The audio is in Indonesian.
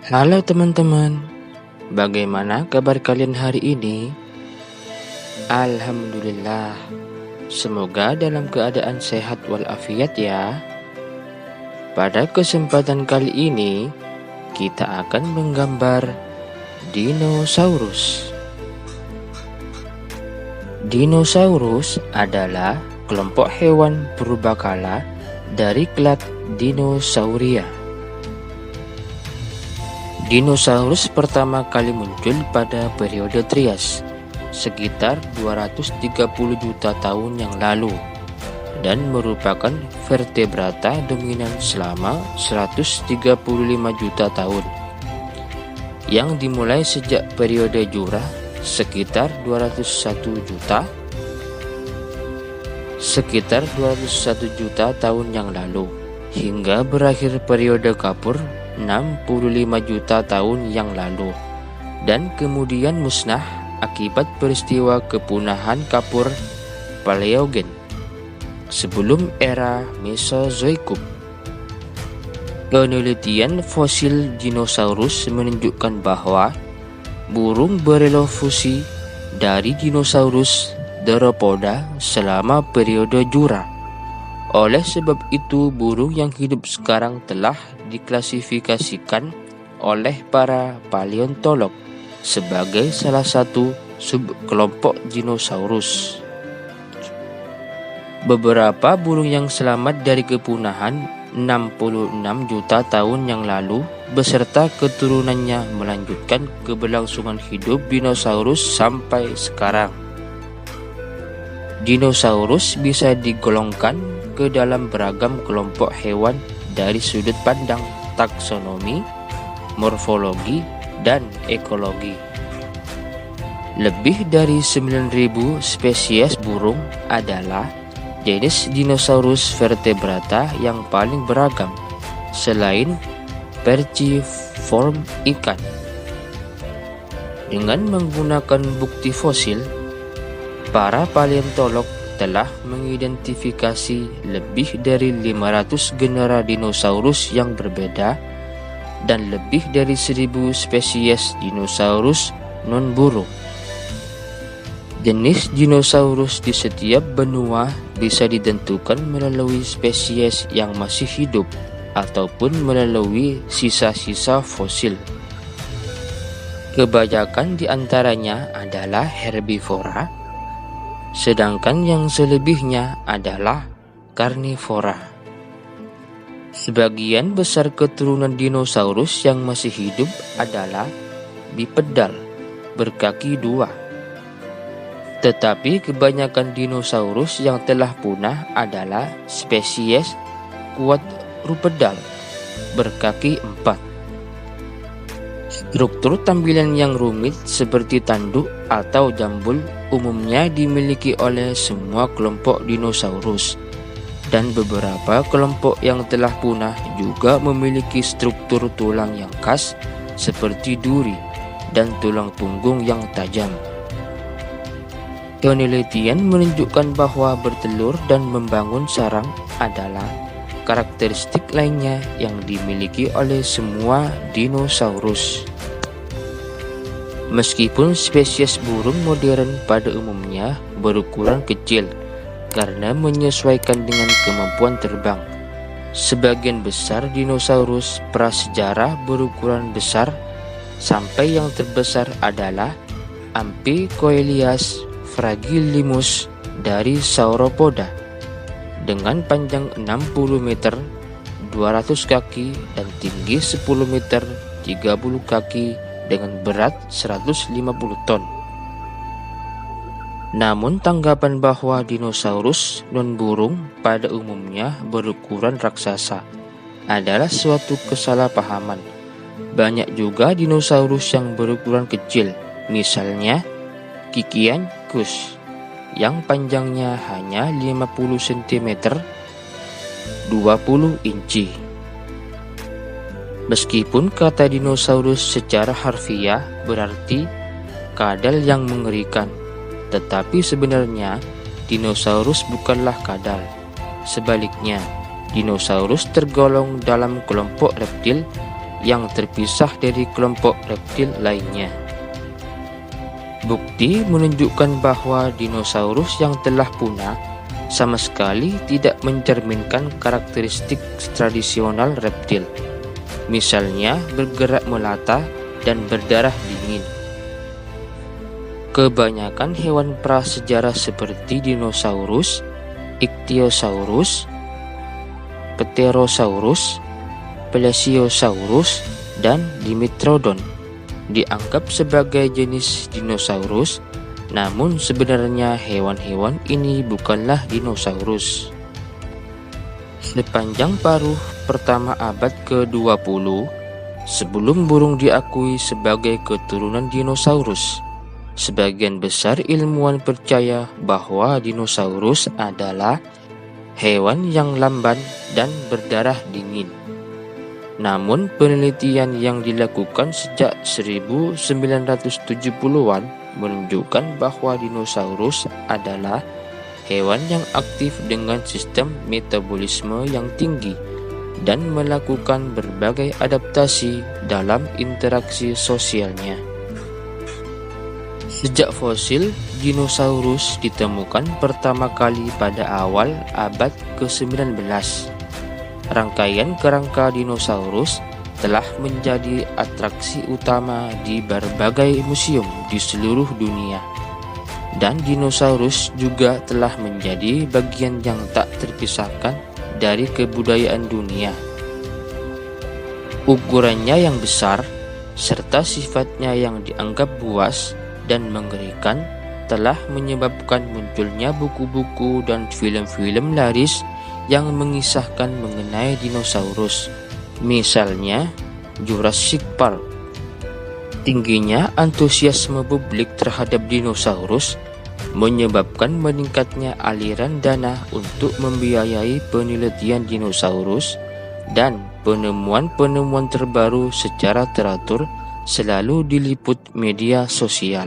Halo teman-teman, bagaimana kabar kalian hari ini? Alhamdulillah, semoga dalam keadaan sehat walafiat ya. Pada kesempatan kali ini, kita akan menggambar dinosaurus. Dinosaurus adalah kelompok hewan purbakala dari kelas Dinosauria. Dinosaurus pertama kali muncul pada periode Trias, sekitar 230 juta tahun yang lalu, dan merupakan vertebrata dominan selama 135 juta tahun, yang dimulai sejak periode Jura sekitar 201 juta tahun yang lalu, hingga berakhir periode Kapur 65 juta tahun yang lalu, dan kemudian musnah akibat peristiwa kepunahan Kapur Paleogen sebelum era Mesozoikum. Penelitian fosil dinosaurus menunjukkan bahwa burung berevolusi dari dinosaurus theropoda selama periode Jura. Oleh sebab itu, burung yang hidup sekarang telah diklasifikasikan oleh para paleontolog sebagai salah satu subkelompok dinosaurus. Beberapa burung yang selamat dari kepunahan 66 juta tahun yang lalu beserta keturunannya melanjutkan keberlangsungan hidup dinosaurus sampai sekarang. Dinosaurus bisa digolongkan ke dalam beragam kelompok hewan dari sudut pandang taksonomi, morfologi, dan ekologi. Lebih dari 9.000 spesies burung adalah jenis dinosaurus vertebrata yang paling beragam, selain perciform ikan. Dengan menggunakan bukti fosil, para paleontolog telah mengidentifikasi lebih dari 500 genera dinosaurus yang berbeda dan lebih dari 1.000 spesies dinosaurus non-burung. Jenis dinosaurus di setiap benua bisa ditentukan melalui spesies yang masih hidup ataupun melalui sisa-sisa fosil. Kebanyakan di antaranya adalah herbivora, sedangkan yang selebihnya adalah karnivora. Sebagian besar keturunan dinosaurus yang masih hidup adalah bipedal, berkaki dua. Tetapi kebanyakan dinosaurus yang telah punah adalah spesies quadrupedal, berkaki empat. Struktur tampilan yang rumit seperti tanduk atau jambul umumnya dimiliki oleh semua kelompok dinosaurus, dan beberapa kelompok yang telah punah juga memiliki struktur tulang yang khas seperti duri dan tulang punggung yang tajam. Penelitian menunjukkan bahwa bertelur dan membangun sarang adalah karakteristik lainnya yang dimiliki oleh semua dinosaurus. Meskipun spesies burung modern pada umumnya berukuran kecil karena menyesuaikan dengan kemampuan terbang, sebagian besar dinosaurus prasejarah berukuran besar, sampai yang terbesar adalah Amphicoelias fragilismus dari Sauropoda dengan panjang 60 meter, 200 kaki, dan tinggi 10 meter, 30 kaki, dengan berat 150 ton. Namun tanggapan bahwa dinosaurus non-burung pada umumnya berukuran raksasa adalah suatu kesalahpahaman. Banyak juga dinosaurus yang berukuran kecil, misalnya Kikiankus yang panjangnya hanya 50 cm, 20 inci. Meskipun kata dinosaurus secara harfiah berarti kadal yang mengerikan, tetapi sebenarnya dinosaurus bukanlah kadal. Sebaliknya, dinosaurus tergolong dalam kelompok reptil yang terpisah dari kelompok reptil lainnya. Bukti menunjukkan bahwa dinosaurus yang telah punah sama sekali tidak mencerminkan karakteristik tradisional reptil, misalnya bergerak melata dan berdarah dingin. Kebanyakan hewan prasejarah seperti dinosaurus, ichthyosaurus, pterosaurus, plesiosaurus, dan dimetrodon dianggap sebagai jenis dinosaurus, namun sebenarnya hewan-hewan ini bukanlah dinosaurus. Sepanjang paruh pertama abad ke-20, sebelum burung diakui sebagai keturunan dinosaurus, sebagian besar ilmuwan percaya bahwa dinosaurus adalah hewan yang lamban dan berdarah dingin. Namun penelitian yang dilakukan sejak 1970-an menunjukkan bahwa dinosaurus adalah hewan yang aktif dengan sistem metabolisme yang tinggi dan melakukan berbagai adaptasi dalam interaksi sosialnya. Sejak fosil, dinosaurus ditemukan pertama kali pada awal abad ke-19. Rangkaian kerangka dinosaurus telah menjadi atraksi utama di berbagai museum di seluruh dunia, dan dinosaurus juga telah menjadi bagian yang tak terpisahkan dari kebudayaan dunia. Ukurannya yang besar serta sifatnya yang dianggap buas dan mengerikan telah menyebabkan munculnya buku-buku dan film-film laris yang mengisahkan mengenai dinosaurus, misalnya Jurassic Park. Tingginya antusiasme publik terhadap dinosaurus menyebabkan meningkatnya aliran dana untuk membiayai penelitian dinosaurus, dan penemuan-penemuan terbaru secara teratur selalu diliput media sosial.